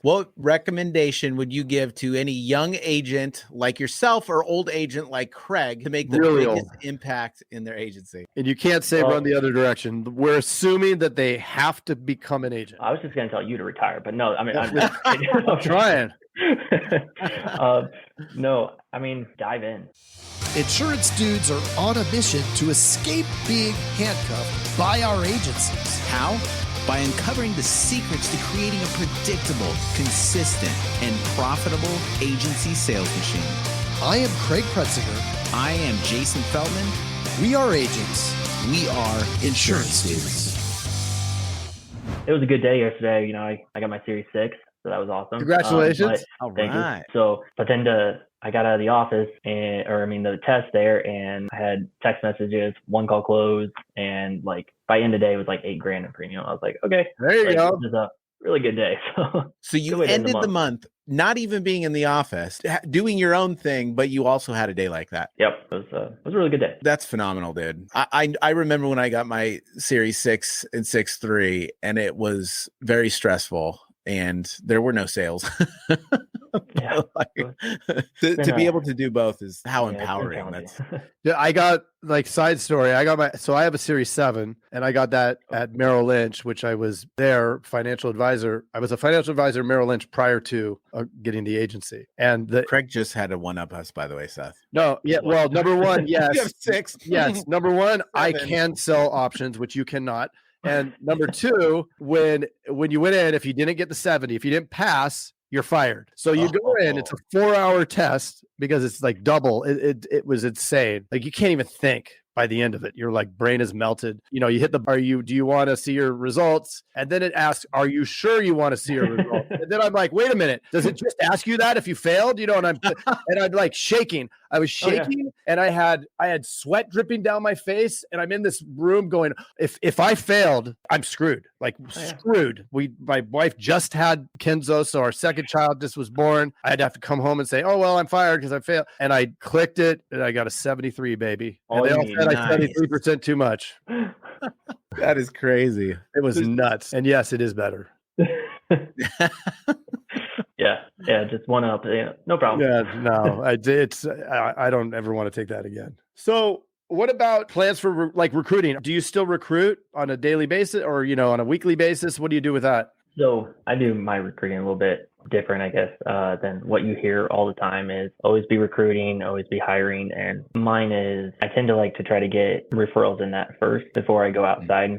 What recommendation would you give to any young agent like yourself or old agent like Craig to make the biggest impact in their agency? And you can't say run the other direction. We're assuming that they have to become an agent. I was just going to tell you to retire, but no, I mean, I'm trying. No, I mean, dive in. Insurance dudes are on a mission to escape being handcuffed by our agencies. How? By uncovering the secrets to creating a predictable, consistent, and profitable agency sales machine. I am Craig Pretzinger. I am Jason Feldman. We are agents. We are insurance dudes. It was a good day yesterday. You know, I got my Series 6, so that was awesome. Congratulations. Thank you. So, but then I got out of the office the test there, and I had text messages, one call closed, and like by end of the day it was like $8,000 in premium. I was like, okay, there you go. This is a really good day. So you ended the month not even being in the office, doing your own thing, but you also had a day like that. Yep, it was a really good day. That's phenomenal, dude. I remember when I got my Series 6 and 6.3, and it was very stressful, and there were no sales. Yeah. to be able to do both is how empowering. That's I got side story. I have a Series 7, and I got that at Merrill Lynch, which I was their financial advisor. I was a financial advisor at Merrill Lynch prior to getting the agency. And Craig just had to one up us, by the way, Seth. No, yeah. Well, number one, yes. You have 6. Yes. Number one, I can sell options, which you cannot. And number two, when you went in, if you didn't get the 70, if you didn't pass, you're fired. So you go in, it's a 4-hour test because it's like double. It was insane. Like you can't even think by the end of it. Your brain is melted. You know, you hit do you want to see your results? And then it asks, are you sure you want to see your results? And then I'm like, wait a minute. Does it just ask you that if you failed? You know, and I'm like shaking. I was shaking and I had sweat dripping down my face, and I'm in this room going, if I failed, I'm screwed. Screwed. My wife just had Kenzo, so our second child just was born. I'd have to come home and say, oh well, I'm fired because I failed. And I clicked it and I got a 73, baby. And they all said I 73% too much. That is crazy. It was nuts. And yes, it is better. Yeah, just one up. Yeah, no problem. Yeah, no, I don't ever want to take that again. So what about plans for recruiting? Do you still recruit on a daily basis or, on a weekly basis? What do you do with that? So I do my recruiting a little bit different, I guess, than what you hear all the time is always be recruiting, always be hiring. And mine is, I tend to like to try to get referrals in that first before I go outside,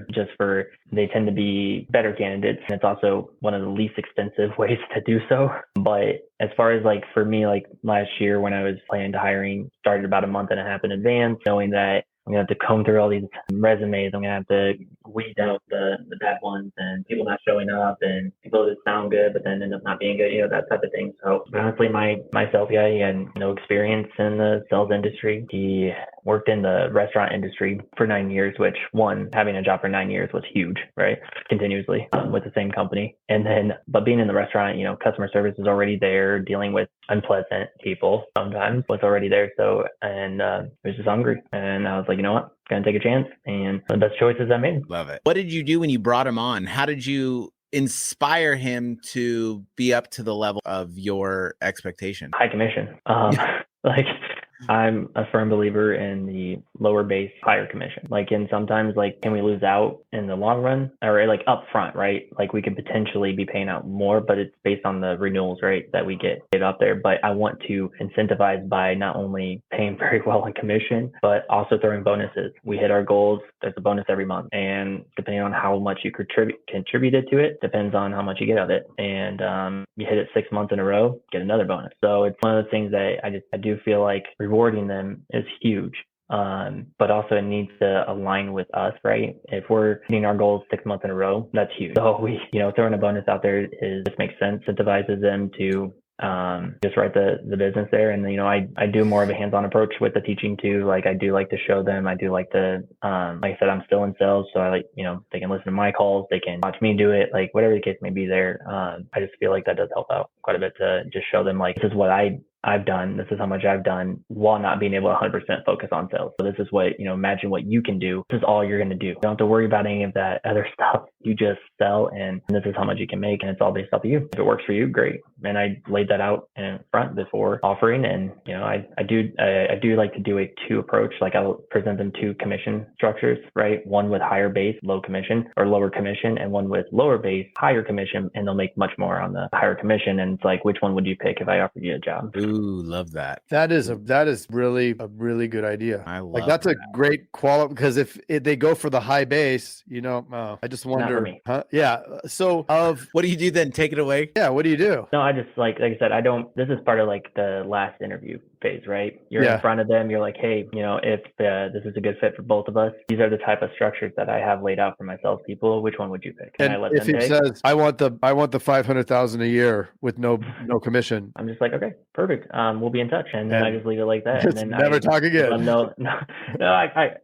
they tend to be better candidates. And it's also one of the least expensive ways to do so. But as far as for me, last year when I was planning to hiring, started about a month and a half in advance, knowing that I'm going to have to comb through all these resumes. I'm going to have to weed out the bad ones and people not showing up and people that sound good, but then end up not being good, that type of thing. So honestly, myself, he had no experience in the sales industry. He worked in the restaurant industry for 9 years, which having a job for 9 years was huge, right? Continuously with the same company. But being in the restaurant, customer service is already there, dealing with unpleasant people sometimes was already there. So, I was just hungry and I was like, you know what? Gonna take a chance, and the best choices I made. Love it. What did you do when you brought him on? How did you inspire him to be up to the level of your expectation? High commission. I'm a firm believer in the lower base, higher commission. And sometimes can we lose out in the long run or up front, right? We could potentially be paying out more, but it's based on the renewals rate that we get up there. But I want to incentivize by not only paying very well in commission, but also throwing bonuses. We hit our goals. There's a bonus every month. And depending on how much you contributed to it, depends on how much you get of it. And you hit it 6 months in a row, get another bonus. So it's one of those things that I do feel like rewarding them is huge. But also it needs to align with us, right? If we're hitting our goals 6 months in a row, that's huge. So we, throwing a bonus out there just makes sense, incentivizes them to just write the business there. And I do more of a hands-on approach with the teaching too. I do like to show them. I do like to like I said, I'm still in sales, so I like they can listen to my calls, they can watch me do it, whatever the case may be there. I just feel like that does help out quite a bit to just show them this is what I I've done. This is how much I've done while not being able to 100% focus on sales. So this is what, imagine what you can do. This is all you're going to do. You don't have to worry about any of that other stuff. You just sell, and this is how much you can make, and it's all based off of you. If it works for you, great. And I laid that out in front before offering. And, I do like to do a 2 approach. Like I'll present them 2 commission structures, right? One with higher base, low commission, or lower commission, and one with lower base, higher commission, and they'll make much more on the higher commission. And it's like, which one would you pick if I offered you a job? Ooh, love that. That is really a really good idea. I love like that's that. a great quality, because if they go for the high base, I just wonder. Huh? Yeah. So what do you do then? Take it away. Yeah. What do you do? No, I just like I said, this is part of like the last interview phase, right? You're in front of them. You're like, hey, if this is a good fit for both of us, these are the type of structures that I have laid out for my salespeople. Which one would you pick? And if he says, I want the 500,000 a year with no commission, I'm just like, okay, perfect. We'll be in touch, and then I just leave it like that. And then never talk again. No,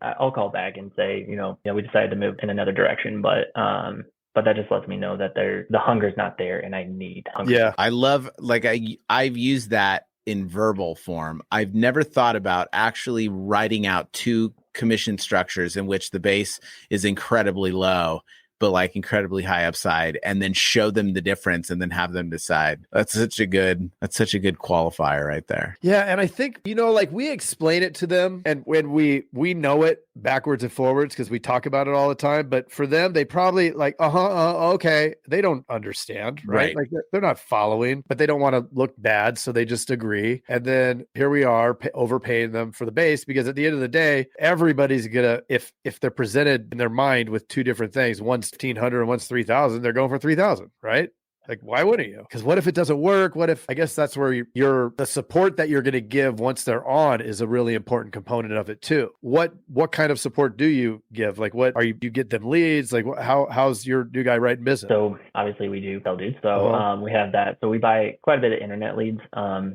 I'll call back and say, we decided to move in another direction, but that just lets me know that the hunger's not there, and I need hunger. Yeah, I love, like I've used that in verbal form. I've never thought about actually writing out 2 commission structures in which the base is incredibly low, but like incredibly high upside, and then show them the difference and then have them decide. That's such a good qualifier right there. Yeah. And I think, like we explain it to them, and when we know it backwards and forwards, because we talk about it all the time, but for them, they probably like, okay. They don't understand, right? Like they're not following, but they don't want to look bad. So they just agree. And then here we are overpaying them for the base, because at the end of the day, everybody's gonna, if they're presented in their mind with 2 different things, one's 1,500 and one's 3,000, they're going for 3,000, right? Like, why wouldn't you? Because what if it doesn't work? What if, I guess that's where the support that you're going to give once they're on is a really important component of it too. What kind of support do you give? Like, what are you get them leads? Like, how's your new guy writing business? So obviously we do sell dudes. So we have that. So we buy quite a bit of internet leads.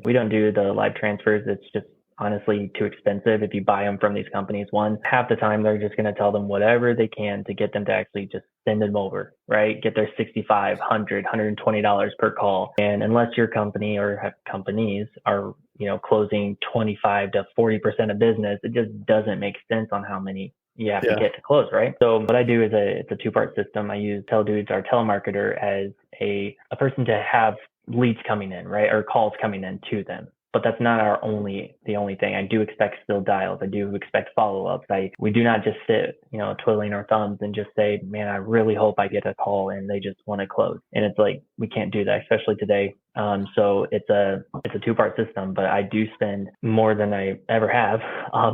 We don't do the live transfers. It's just honestly too expensive. If you buy them from these companies, half the time they're just going to tell them whatever they can to get them to actually just send them over, right? Get their $65, $100, $120 per call. And unless your company or companies are, closing 25 to 40% of business, it just doesn't make sense on how many you have to get to close, right? So what I do is it's a 2-part system. I use Teledudes, our telemarketer, as a person to have leads coming in, right? Or calls coming in to them. But that's not the only thing. I do expect still dials. I do expect follow-ups. We do not just sit, twiddling our thumbs and just say, man, I really hope I get a call and they just want to close. And it's like, we can't do that, especially today. So it's a 2-part system, but I do spend more than I ever have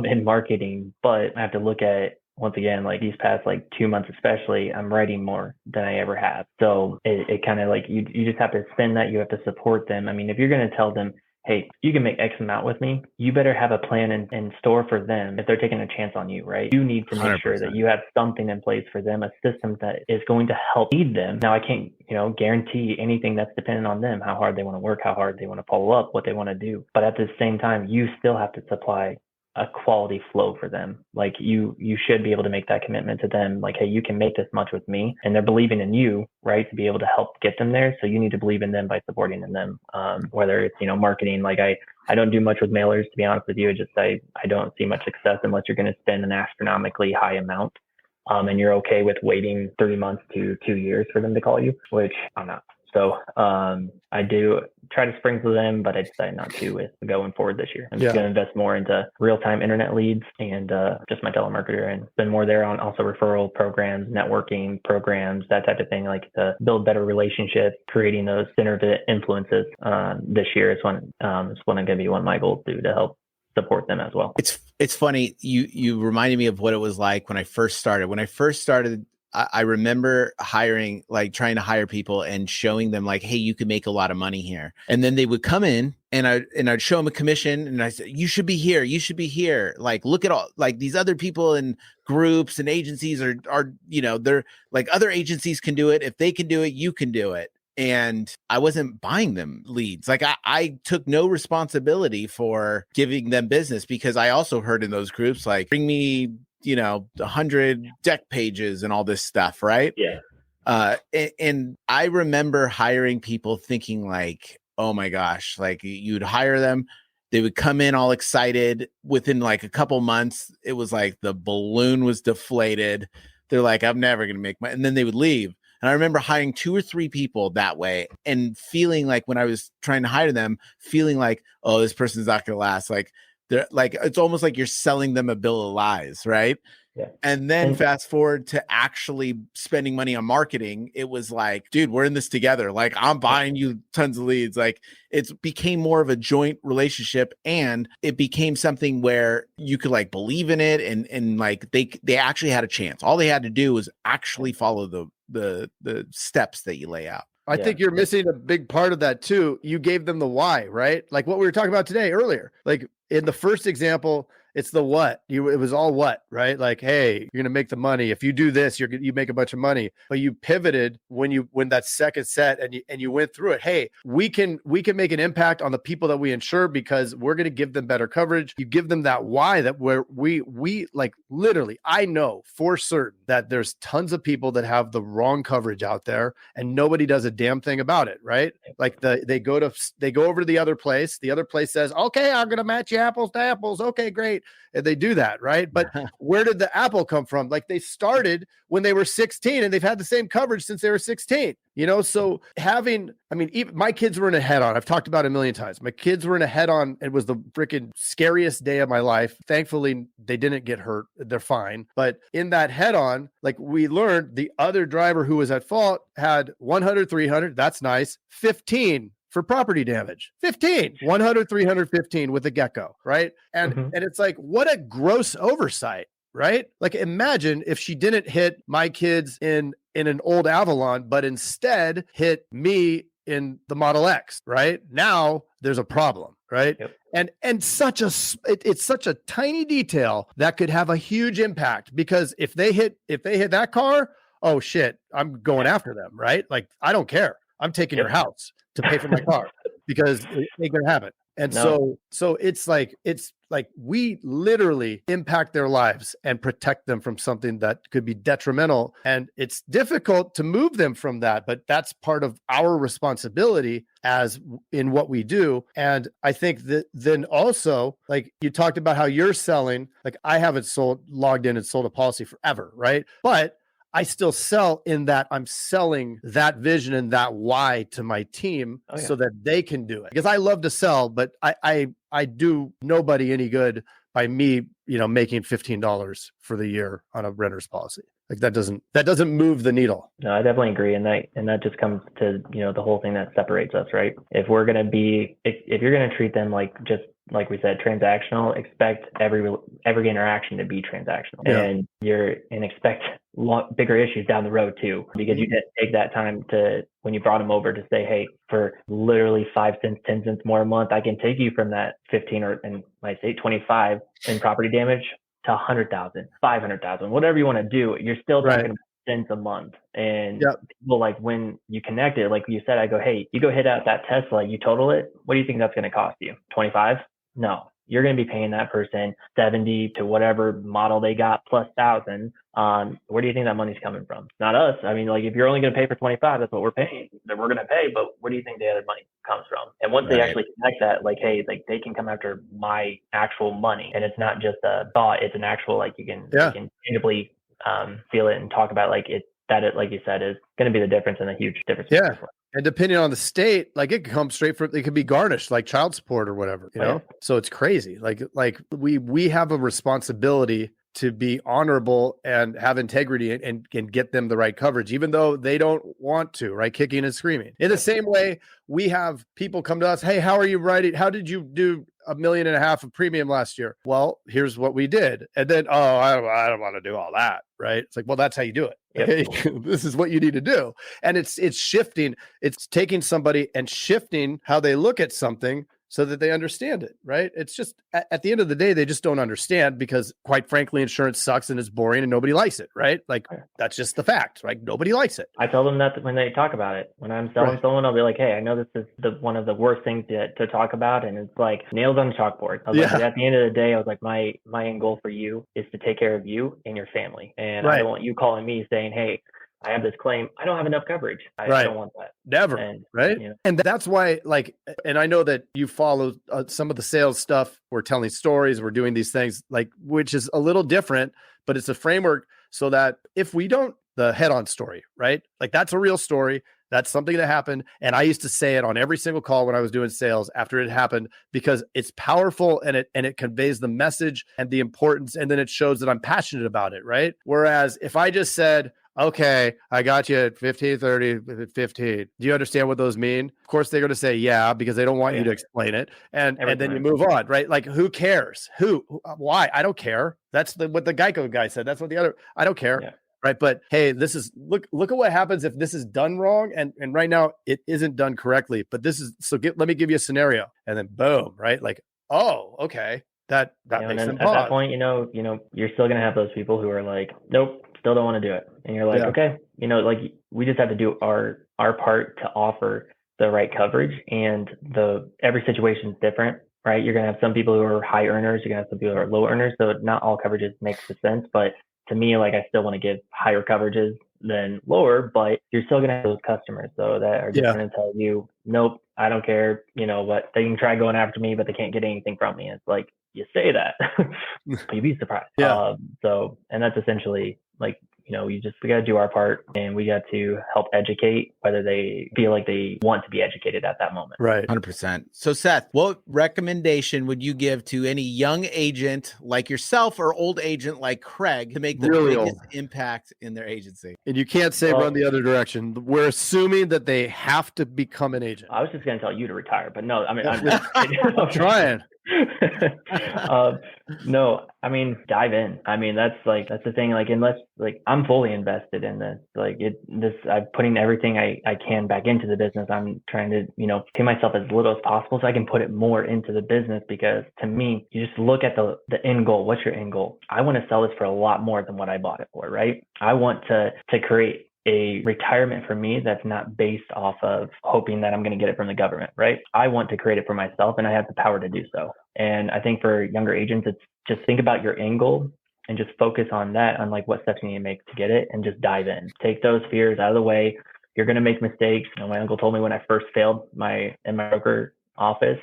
in marketing. But I have to look at, once again, like these past 2 months, especially, I'm writing more than I ever have. So it kind of like, you just have to spend that. You have to support them. I mean, if you're going to tell them, hey, you can make X amount with me, you better have a plan in store for them if they're taking a chance on you, right? You need to make 100%. Sure that you have something in place for them, a system that is going to help lead them. Now, I can't, guarantee anything that's dependent on them, how hard they want to work, how hard they want to follow up, what they want to do. But at the same time, you still have to supply a quality flow for them. Like you should be able to make that commitment to them. Like, hey, you can make this much with me, and they're believing in you, right? To be able to help get them there. So you need to believe in them by supporting in them. Whether it's, marketing, like I don't do much with mailers, to be honest with you. I don't see much success unless you're going to spend an astronomically high amount. And you're okay with waiting 3 months to 2 years for them to call you, which I'm not. So I do try to sprinkle them, but I decided not to with going forward this year. I'm just going to invest more into real-time internet leads and just my telemarketer, and spend more there on also referral programs, networking programs, that type of thing, like to build better relationships, creating those center of influences. This year is when it's going to be one of my goals to help support them as well. It's funny. You reminded me of what it was like when I first started. When I first started, I remember trying to hire people and showing them like, hey, you can make a lot of money here. And then they would come in and I'd show them a commission and I said, you should be here. You should be here. Like, look at all, like these other people in groups and agencies are, they're like, other agencies can do it. If they can do it, you can do it. And I wasn't buying them leads. Like I took no responsibility for giving them business, because I also heard in those groups, like, bring me 100 deck pages and all this stuff, right? Yeah. And I remember hiring people thinking like, oh my gosh, like you'd hire them They would come in all excited. Within like a couple months, it was like the balloon was deflated. They're like, I'm never going to make money. And then they would leave. And I remember hiring 2 or 3 people that way and feeling like when I was trying to hire them, feeling like, oh, this person's not going to last. Like they're like, it's almost like you're selling them a bill of lies. Right. Yeah. And then fast forward to actually spending money on marketing. It was like, dude, we're in this together. Like I'm buying you tons of leads. Like it became more of a joint relationship, and it became something where you could like believe in it. And like they actually had a chance. All they had to do was actually follow the steps that you lay out. I think you're missing a big part of that too. You gave them the why, right? Like what we were talking about today earlier. Like in the first example, it's the what. It was all what, right? Like, hey, you're gonna make the money. If you do this, you make a bunch of money. But you pivoted when that second set and you went through it. Hey, we can make an impact on the people that we insure because we're gonna give them better coverage. You give them that why that where we like literally, I know for certain that there's tons of people that have the wrong coverage out there and nobody does a damn thing about it, right? Like they go over to the other place. The other place says, okay, I'm gonna match you apples to apples. Okay, great. And they do that, right? But where did the apple come from? Like they started when they were 16 and they've had the same coverage since they were 16, So even my kids were in a head-on. I've talked about it a million times. My kids were in a head-on. It was the freaking scariest day of my life. Thankfully, they didn't get hurt. They're fine. But in that head-on, like we learned the other driver who was at fault had 100, 300. That's nice. 15 for property damage. 15, 100, 315 with a gecko, right? And it's like, what a gross oversight, right? Like imagine if she didn't hit my kids in an old Avalon, but instead hit me in the Model X, right? Now there's a problem, right? Yep. And it's such a tiny detail that could have a huge impact, because if they hit that car, oh shit, I'm going after them, right? Like I don't care. I'm taking your house to pay for my car because it ain't gonna happen. And so it's like we literally impact their lives and protect them from something that could be detrimental. And it's difficult to move them from that, but that's part of our responsibility as in what we do. And I think that then also, like you talked about how you're selling, like I haven't logged in and sold a policy forever, right? But I still sell in that I'm selling that vision and that why to my team so that they can do it. Because I love to sell, but I do nobody any good by me, making $15 for the year on a renter's policy. Like that doesn't move the needle. No, I definitely agree. And that just comes to, the whole thing that separates us, right? If we're going to be, if you're going to treat them like we said, transactional, expect every interaction to be transactional, and expect bigger issues down the road too, because you didn't take that time to, when you brought them over, to say, hey, for literally 5 cents, 10 cents more a month, I can take you from that 15 and might say 25 in property damage to 100,000, 500,000, whatever you want to do. You're still talking about cents a month. And people, like when you connect it, like you said, I go, hey, you go hit out that Tesla, you total it. What do you think that's going to cost you? 25? No, you're going to be paying that person 70 to whatever model they got plus 1,000. Where do you think that money's coming from? Not us. I mean, like if you're only going to pay for 25, that's what we're paying. That we're going to pay. But where do you think the other money comes from? And once they actually connect that, like, hey, like they can come after my actual money, and it's not just a thought. It's an actual, like you can tangibly feel it and talk about like like you said, is going to be the difference, and a huge difference. Yeah. And depending on the state, like it could come straight from, it could be garnished like child support or whatever, know? So it's crazy. Like we have a responsibility to be honorable and have integrity and get them the right coverage, even though they don't want to, right? Kicking and screaming. In the same way, we have people come to us, hey, how are you writing? How did you do $1.5 million of premium last year? Well, here's what we did. And then, I don't want to do all that, right? It's like, well, that's how you do it. Yep. This is what you need to do. And it's shifting. It's taking somebody and shifting how they look at something so that they understand it, right? It's just, at the end of the day, they just don't understand because, quite frankly, insurance sucks and it's boring and nobody likes it, right? Like, that's just the fact, right? Nobody likes it. I tell them that when they talk about it. When I'm selling someone, I'll be like, hey, I know this is one of the worst things to talk about, and it's like nails on the chalkboard. I was like, at the end of the day, I was like, my end goal for you is to take care of you and your family. And I don't want you calling me saying, hey, I have this claim. I don't have enough coverage. I Right. don't want that. Never. And, Right. you know, And that's why, like, and I know that you follow some of the sales stuff. We're telling stories, we're doing these things, like, which is a little different, but it's a framework so that if we don't, the head-on story, right? Like, that's a real story. That's something that happened. And I used to say it on every single call when I was doing sales after it happened, because it's powerful and it conveys the message and the importance. And then it shows that I'm passionate about it. Right. Whereas if I just said, okay, I got you at 15, 30, 15. Do you understand what those mean? Of course, they're going to say, yeah, because they don't want you to explain it. And then you move on, right? Like, who cares? Why? I don't care. That's what the Geico guy said. That's what I don't care. Yeah. Right. But hey, this is look at what happens if this is done wrong. And right now it isn't done correctly. But this is let me give you a scenario. And then boom, right? Like, oh, okay. That makes them pause. At that point, you're still gonna have those people who are like, nope, still don't want to do it. And you're like, okay, like we just have to do our part to offer the right coverage, and every situation is different, right? You're gonna have some people who are high earners, you're gonna have some people who are low earners. So not all coverages makes sense, but to me, like, I still want to give higher coverages than lower, but you're still going to have those customers, though, that are just going to tell you, nope, I don't care. What they can try going after me, but they can't get anything from me. It's like, you say that, but you'd be surprised. Yeah. And that's essentially like, we got to do our part, and we got to help educate whether they feel like they want to be educated at that moment. Right. 100%. So Seth, what recommendation would you give to any young agent like yourself or old agent like Craig to make the biggest impact in their agency? And you can't say run the other direction. We're assuming that they have to become an agent. I was just going to tell you to retire, but no, I mean, I'm trying. No, I mean, dive in. I mean, that's the thing. Like, unless, like, I'm fully invested in this, I'm putting everything I can back into the business. I'm trying to, pay myself as little as possible so I can put it more into the business, because to me, you just look at the end goal. What's your end goal? I want to sell this for a lot more than what I bought it for, right? I want to create a retirement for me that's not based off of hoping that I'm going to get it from the government, right? I want to create it for myself, and I have the power to do so. And I think for younger agents, it's just think about your end goal and just focus on that, on like what steps you need to make to get it, and just dive in. Take those fears out of the way. You're going to make mistakes. My uncle told me when I first failed in my broker office,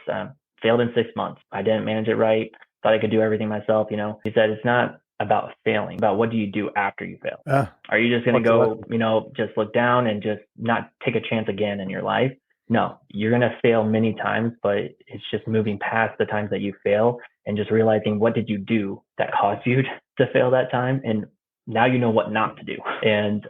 failed in 6 months. I didn't manage it right. Thought I could do everything myself. He said, it's not about failing, about what do you do after you fail. Are you just going to go, just look down and just not take a chance again in your life? No, you're going to fail many times, but it's just moving past the times that you fail and just realizing what did you do that caused you to fail that time. And now you know what not to do. And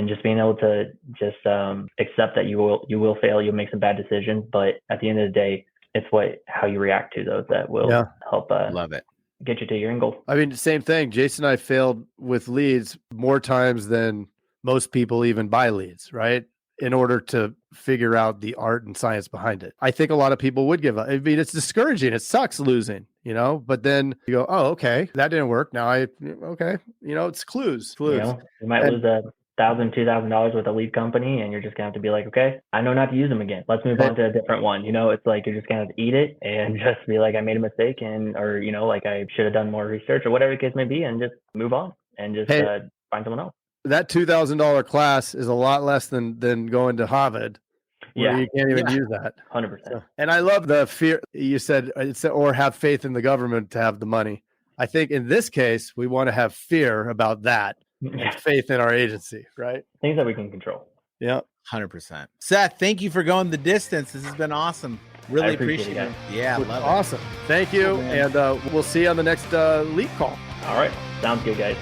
just being able to just accept that you will fail, you'll make some bad decisions, but at the end of the day, it's how you react to those that will help. Love it. Get you to your end goal. I mean, same thing. Jason and I failed with leads more times than most people even buy leads, right? In order to figure out the art and science behind it. I think a lot of people would give up. I mean, it's discouraging. It sucks losing, but then you go, oh, okay, that didn't work. Now it's clues. You might lose $1,000, $2,000 with a lead company, and you're just gonna have to be like, okay, I know not to use them again. Let's move on to a different one. It's like you're just gonna have to eat it and just be like, I made a mistake, or like I should have done more research, or whatever the case may be, and just move on and just find someone else. That $2,000 class is a lot less than going to Harvard. You can't even use that. 100%. So, and I love the fear you said, or have faith in the government to have the money. I think in this case, we want to have fear about that. And faith in our agency, right? Things that we can control. Yeah. 100%. Seth, thank you for going the distance. This has been awesome. Really appreciate it. Yeah, love it. Awesome. Thank you. And we'll see you on the next lead call. All right. Sounds good, guys.